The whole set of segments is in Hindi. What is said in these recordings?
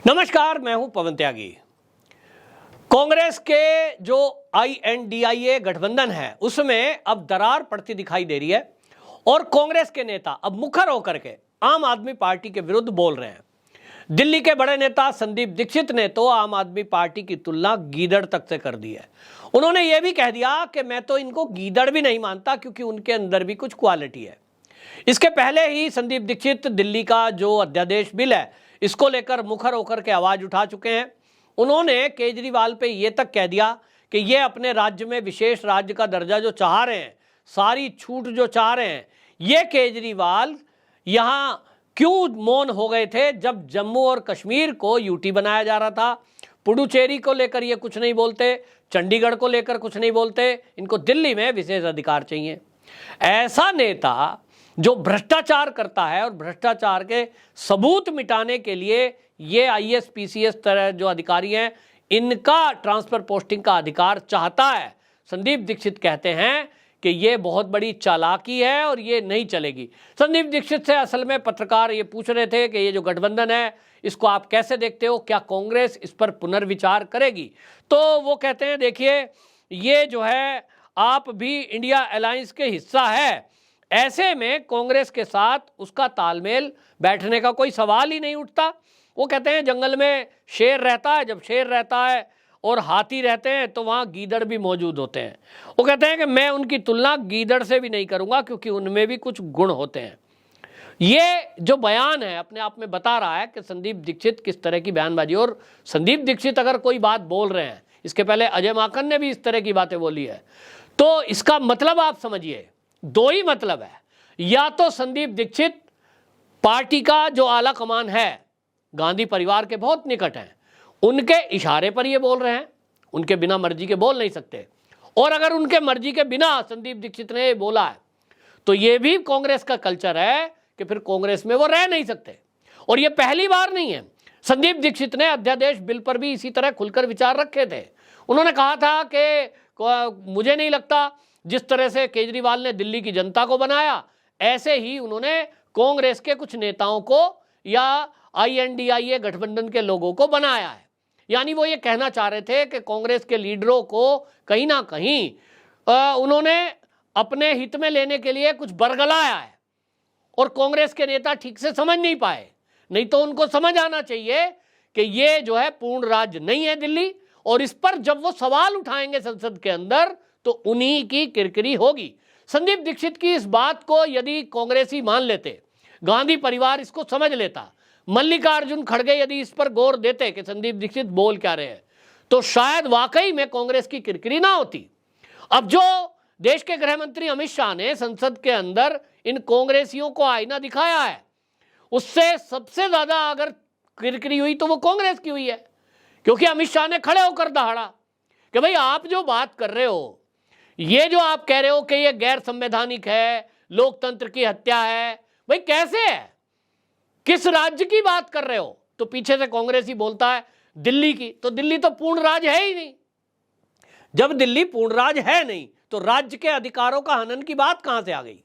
नमस्कार, मैं हूं पवन त्यागी। कांग्रेस के जो INDIA गठबंधन है उसमें अब दरार पड़ती दिखाई दे रही है और कांग्रेस के नेता अब मुखर होकर के आम आदमी पार्टी के विरुद्ध बोल रहे हैं। दिल्ली के बड़े नेता संदीप दीक्षित ने तो आम आदमी पार्टी की तुलना गीदड़ तक से कर दी है। उन्होंने ये भी कह दिया कि मैं तो इनको गीदड़ भी नहीं मानता क्योंकि उनके अंदर भी कुछ क्वालिटी है। इसके पहले ही संदीप दीक्षित दिल्ली का जो अध्यादेश बिल है इसको लेकर मुखर होकर के आवाज उठा चुके हैं। उन्होंने केजरीवाल पे ये तक कह दिया कि ये अपने राज्य में विशेष राज्य का दर्जा जो चाह रहे हैं, सारी छूट जो चाह रहे हैं, ये केजरीवाल यहां क्यों मौन हो गए थे जब जम्मू और कश्मीर को यूटी बनाया जा रहा था। पुडुचेरी को लेकर ये कुछ नहीं बोलते, चंडीगढ़ को लेकर कुछ नहीं बोलते, इनको दिल्ली में विशेष अधिकार चाहिए। ऐसा नेता जो भ्रष्टाचार करता है और भ्रष्टाचार के सबूत मिटाने के लिए ये IAS PCS तरह जो अधिकारी हैं इनका ट्रांसफर पोस्टिंग का अधिकार चाहता है। संदीप दीक्षित कहते हैं कि ये बहुत बड़ी चालाकी है और ये नहीं चलेगी। संदीप दीक्षित से असल में पत्रकार ये पूछ रहे थे कि ये जो गठबंधन है इसको आप कैसे देखते हो, क्या कांग्रेस इस पर पुनर्विचार करेगी? तो वो कहते हैं देखिए, ये जो है आप भी इंडिया अलायंस के हिस्सा है, ऐसे में कांग्रेस के साथ उसका तालमेल बैठने का कोई सवाल ही नहीं उठता। वो कहते हैं जंगल में शेर रहता है, जब शेर रहता है और हाथी रहते हैं तो वहाँ गीदड़ भी मौजूद होते हैं। वो कहते हैं कि मैं उनकी तुलना गीदड़ से भी नहीं करूँगा क्योंकि उनमें भी कुछ गुण होते हैं। ये जो बयान है अपने आप में बता रहा है कि संदीप दीक्षित किस तरह की बयानबाजी, और संदीप दीक्षित अगर कोई बात बोल रहे हैं, इसके पहले अजय माकन ने भी इस तरह की बातें बोली है, तो इसका मतलब आप समझिए, दो ही मतलब है। या तो संदीप दीक्षित पार्टी का जो आला कमान है, गांधी परिवार के बहुत निकट हैं, उनके इशारे पर ये बोल रहे हैं, उनके बिना मर्जी के बोल नहीं सकते। और अगर उनके मर्जी के बिना संदीप दीक्षित ने बोला है तो ये भी कांग्रेस का कल्चर है कि फिर कांग्रेस में वो रह नहीं सकते। और ये पहली बार नहीं है। संदीप दीक्षित ने अध्यादेश बिल पर भी इसी तरह खुलकर विचार रखे थे। उन्होंने कहा था कि मुझे नहीं लगता जिस तरह से केजरीवाल ने दिल्ली की जनता को बनाया ऐसे ही उन्होंने कांग्रेस के कुछ नेताओं को या INDIA गठबंधन के लोगों को बनाया है। यानी वो ये कहना चाह रहे थे कि कांग्रेस के लीडरों को कहीं ना कहीं उन्होंने अपने हित में लेने के लिए कुछ बरगलाया है और कांग्रेस के नेता ठीक से समझ नहीं पाए। नहीं तो उनको समझ आना चाहिए कि ये जो है पूर्ण राज्य नहीं है दिल्ली, और इस पर जब वो सवाल उठाएंगे संसद के अंदर तो उन्हीं की किरकिरी होगी। संदीप दीक्षित की इस बात को यदि कांग्रेसी मान लेते, गांधी परिवार इसको समझ लेता, मल्लिकार्जुन खड़गे यदि इस पर गौर देते कि संदीप दीक्षित बोल क्या रहे हैं, तो शायद वाकई में कांग्रेस की किरकिरी ना होती। अब जो देश के गृह मंत्री अमित शाह ने संसद के अंदर इन कांग्रेसियों को आईना दिखाया है, उससे सबसे ज्यादा अगर किरकिरी हुई तो वो कांग्रेस की हुई है। क्योंकि अमित शाह ने खड़े होकर दहाड़ा कि भाई आप जो बात कर रहे हो, ये जो आप कह रहे हो कि ये गैर संवैधानिक है, लोकतंत्र की हत्या है, भाई कैसे है, किस राज्य की बात कर रहे हो? तो पीछे से कांग्रेस ही बोलता है दिल्ली की, तो दिल्ली तो पूर्ण राज्य है ही नहीं। जब दिल्ली पूर्ण राज्य है नहीं तो राज्य के अधिकारों का हनन की बात कहां से आ गई?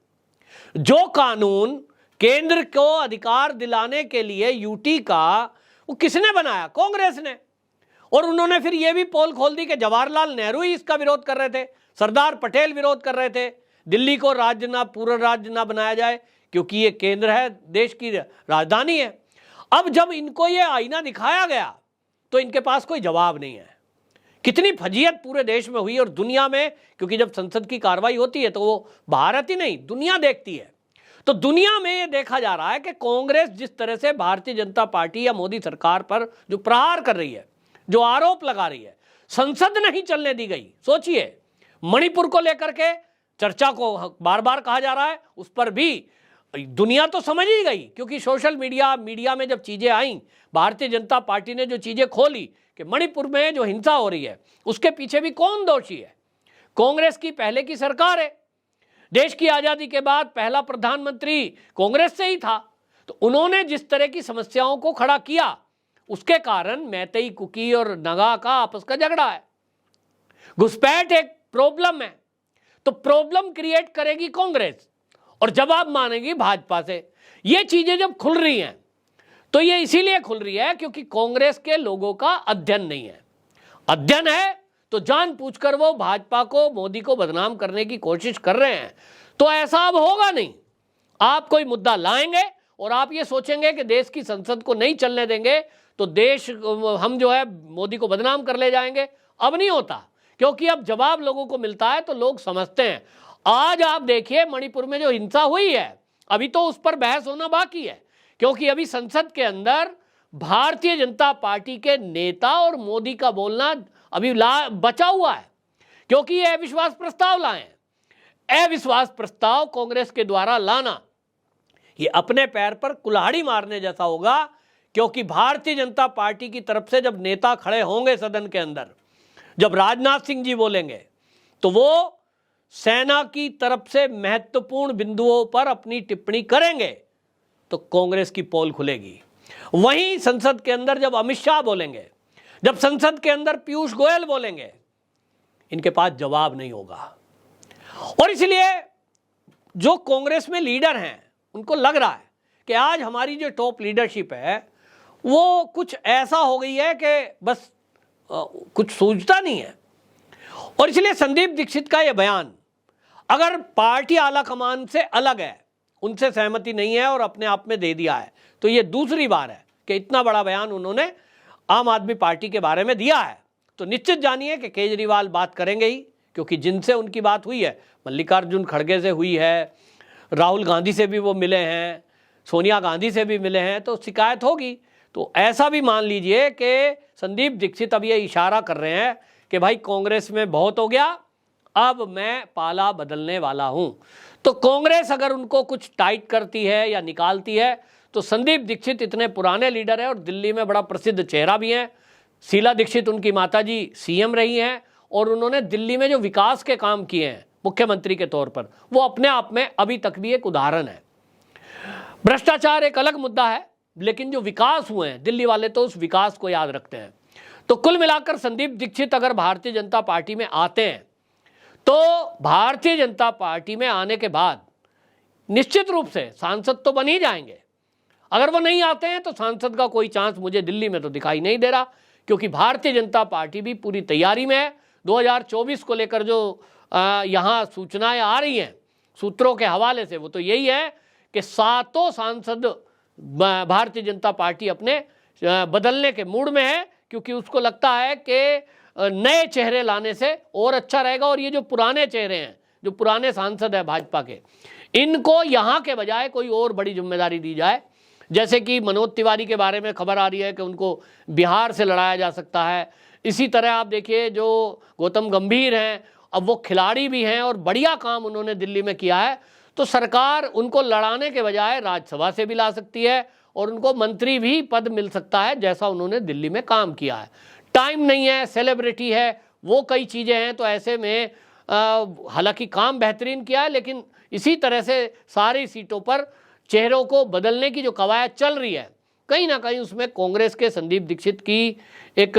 जो कानून केंद्र को अधिकार दिलाने के लिए यूटी का, वो किसने बनाया? कांग्रेस ने। और उन्होंने फिर यह भी पोल खोल दी कि जवाहरलाल नेहरू ही इसका विरोध कर रहे थे, सरदार पटेल विरोध कर रहे थे, दिल्ली को राज्य ना, पूर्ण राज्य ना बनाया जाए क्योंकि ये केंद्र है, देश की राजधानी है। अब जब इनको ये आईना दिखाया गया तो इनके पास कोई जवाब नहीं है। कितनी फजीयत पूरे देश में हुई और दुनिया में, क्योंकि जब संसद की कार्रवाई होती है तो वो भारत ही नहीं दुनिया देखती है। तो दुनिया में ये देखा जा रहा है कि कांग्रेस जिस तरह से भारतीय जनता पार्टी या मोदी सरकार पर जो प्रहार कर रही है, जो आरोप लगा रही है, संसद नहीं चलने दी गई। सोचिए, मणिपुर को लेकर के चर्चा को बार बार कहा जा रहा है, उस पर भी दुनिया तो समझ ही गई क्योंकि सोशल मीडिया में जब चीजें आई, भारतीय जनता पार्टी ने जो चीजें खोली कि मणिपुर में जो हिंसा हो रही है उसके पीछे भी कौन दोषी है? कांग्रेस की पहले की सरकार है। देश की आजादी के बाद पहला प्रधानमंत्री कांग्रेस से ही था। तो उन्होंने जिस तरह की समस्याओं को खड़ा किया उसके कारण मैतेई, कुकी और नगा का आपस का झगड़ा है, घुसपैठ एक प्रॉब्लम है। तो प्रॉब्लम क्रिएट करेगी कांग्रेस और जवाब मानेगी भाजपा से। ये चीजें जब खुल रही हैं तो ये इसीलिए खुल रही है क्योंकि कांग्रेस के लोगों का अध्ययन नहीं है। अध्ययन है तो जानबूझकर वो भाजपा को, मोदी को बदनाम करने की कोशिश कर रहे हैं। तो ऐसा अब होगा नहीं। आप कोई मुद्दा लाएंगे और आप ये सोचेंगे कि देश की संसद को नहीं चलने देंगे तो देश, हम जो है मोदी को बदनाम कर ले जाएंगे। अब नहीं होता, क्योंकि अब जवाब लोगों को मिलता है तो लोग समझते हैं। आज आप देखिए मणिपुर में जो हिंसा हुई है, अभी तो उस पर बहस होना बाकी है, क्योंकि अभी संसद के अंदर भारतीय जनता पार्टी के नेता और मोदी का बोलना अभी बचा हुआ है, क्योंकि ये अविश्वास प्रस्ताव लाए हैं। अविश्वास प्रस्ताव कांग्रेस के द्वारा लाना ये अपने पैर पर कुल्हाड़ी मारने जैसा होगा, क्योंकि भारतीय जनता पार्टी की तरफ से जब नेता खड़े होंगे सदन के अंदर, जब राजनाथ सिंह जी बोलेंगे तो वो सेना की तरफ से महत्वपूर्ण बिंदुओं पर अपनी टिप्पणी करेंगे तो कांग्रेस की पोल खुलेगी। वहीं संसद के अंदर जब अमित शाह बोलेंगे, जब संसद के अंदर पीयूष गोयल बोलेंगे, इनके पास जवाब नहीं होगा। और इसलिए जो कांग्रेस में लीडर हैं उनको लग रहा है कि आज हमारी जो टॉप लीडरशिप है वो कुछ ऐसा हो गई है कि बस कुछ सूझता नहीं है। और इसलिए संदीप दीक्षित का यह बयान अगर पार्टी आला कमान से अलग है, उनसे सहमति नहीं है और अपने आप में दे दिया है, तो ये दूसरी बार है कि इतना बड़ा बयान उन्होंने आम आदमी पार्टी के बारे में दिया है। तो निश्चित जानिए कि केजरीवाल बात करेंगे ही, क्योंकि जिनसे उनकी बात हुई है, मल्लिकार्जुन खड़गे से हुई है, राहुल गांधी से भी वो मिले हैं, सोनिया गांधी से भी मिले हैं, तो शिकायत होगी। तो ऐसा भी मान लीजिए कि संदीप दीक्षित अब ये इशारा कर रहे हैं कि भाई कांग्रेस में बहुत हो गया, अब मैं पाला बदलने वाला हूं। तो कांग्रेस अगर उनको कुछ टाइट करती है या निकालती है तो संदीप दीक्षित इतने पुराने लीडर हैं और दिल्ली में बड़ा प्रसिद्ध चेहरा भी हैं। शीला दीक्षित उनकी माताजी सीएम रही हैं और उन्होंने दिल्ली में जो विकास के काम किए हैं मुख्यमंत्री के तौर पर, वो अपने आप में अभी तक भी एक उदाहरण है। भ्रष्टाचार एक अलग मुद्दा है, लेकिन जो विकास हुए हैं दिल्ली वाले तो उस विकास को याद रखते हैं। तो कुल मिलाकर संदीप दीक्षित अगर भारतीय जनता पार्टी में आते हैं तो भारतीय जनता पार्टी में आने के बाद निश्चित रूप से सांसद तो बन ही जाएंगे। अगर वो नहीं आते हैं तो सांसद का कोई चांस मुझे दिल्ली में तो दिखाई नहीं दे रहा, क्योंकि भारतीय जनता पार्टी भी पूरी तैयारी में है। 2024 को लेकर जो यहाँ सूचनाएं आ रही हैं सूत्रों के हवाले से, वो तो यही है कि 7 सांसद भारतीय जनता पार्टी अपने बदलने के मूड में है, क्योंकि उसको लगता है कि नए चेहरे लाने से और अच्छा रहेगा। और ये जो पुराने चेहरे हैं, जो पुराने सांसद हैं भाजपा के, इनको यहाँ के बजाय कोई और बड़ी जिम्मेदारी दी जाए। जैसे कि मनोज तिवारी के बारे में खबर आ रही है कि उनको बिहार से लड़ाया जा सकता है। इसी तरह आप देखिए जो गौतम गंभीर हैं, अब वो खिलाड़ी भी हैं और बढ़िया काम उन्होंने दिल्ली में किया है, तो सरकार उनको लड़ाने के बजाय राज्यसभा से भी ला सकती है और उनको मंत्री भी पद मिल सकता है, जैसा उन्होंने दिल्ली में काम किया है। टाइम नहीं है, सेलिब्रिटी है, वो कई चीज़ें हैं, तो ऐसे में हालांकि काम बेहतरीन किया है, लेकिन इसी तरह से सारी सीटों पर चेहरों को बदलने की जो कवायद चल रही है, कहीं ना कहीं उसमें कांग्रेस के संदीप दीक्षित की एक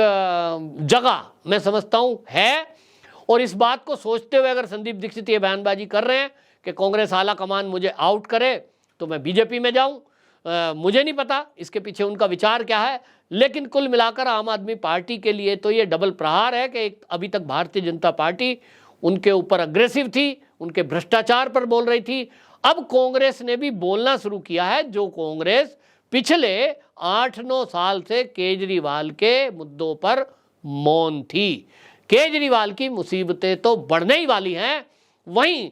जगह मैं समझता हूँ है। और इस बात को सोचते हुए अगर संदीप दीक्षित ये बयानबाजी कर रहे हैं कि कांग्रेस आला कमान मुझे आउट करे तो मैं बीजेपी में जाऊं, मुझे नहीं पता इसके पीछे उनका विचार क्या है। लेकिन कुल मिलाकर आम आदमी पार्टी के लिए तो ये डबल प्रहार है कि अभी तक भारतीय जनता पार्टी उनके ऊपर अग्रेसिव थी, उनके भ्रष्टाचार पर बोल रही थी। अब कांग्रेस ने भी बोलना शुरू किया है, जो कांग्रेस पिछले 8-9 साल से केजरीवाल के मुद्दों पर मौन थी। केजरीवाल की मुसीबतें तो बढ़ने ही वाली हैं। वहीं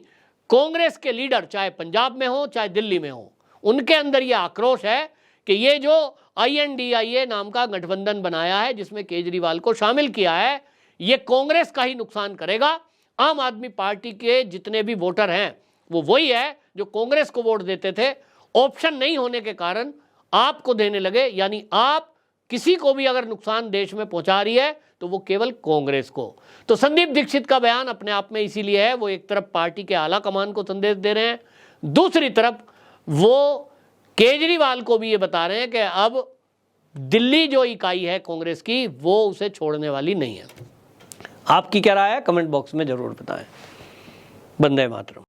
कांग्रेस के लीडर चाहे पंजाब में हो चाहे दिल्ली में हो, उनके अंदर यह आक्रोश है कि ये जो INDIA नाम का गठबंधन बनाया है जिसमें केजरीवाल को शामिल किया है, ये कांग्रेस का ही नुकसान करेगा। आम आदमी पार्टी के जितने भी वोटर हैं वो वही है जो कांग्रेस को वोट देते थे, ऑप्शन नहीं होने के कारण आपको देने लगे। यानी आप किसी को भी अगर नुकसान देश में पहुंचा रही है तो वो केवल कांग्रेस को। तो संदीप दीक्षित का बयान अपने आप में इसीलिए है, वो एक तरफ पार्टी के आला कमान को संदेश दे रहे हैं, दूसरी तरफ वो केजरीवाल को भी ये बता रहे हैं कि अब दिल्ली जो इकाई है कांग्रेस की वो उसे छोड़ने वाली नहीं है। आपकी क्या राय है कमेंट बॉक्स में जरूर बताएं। वंदे मातरम।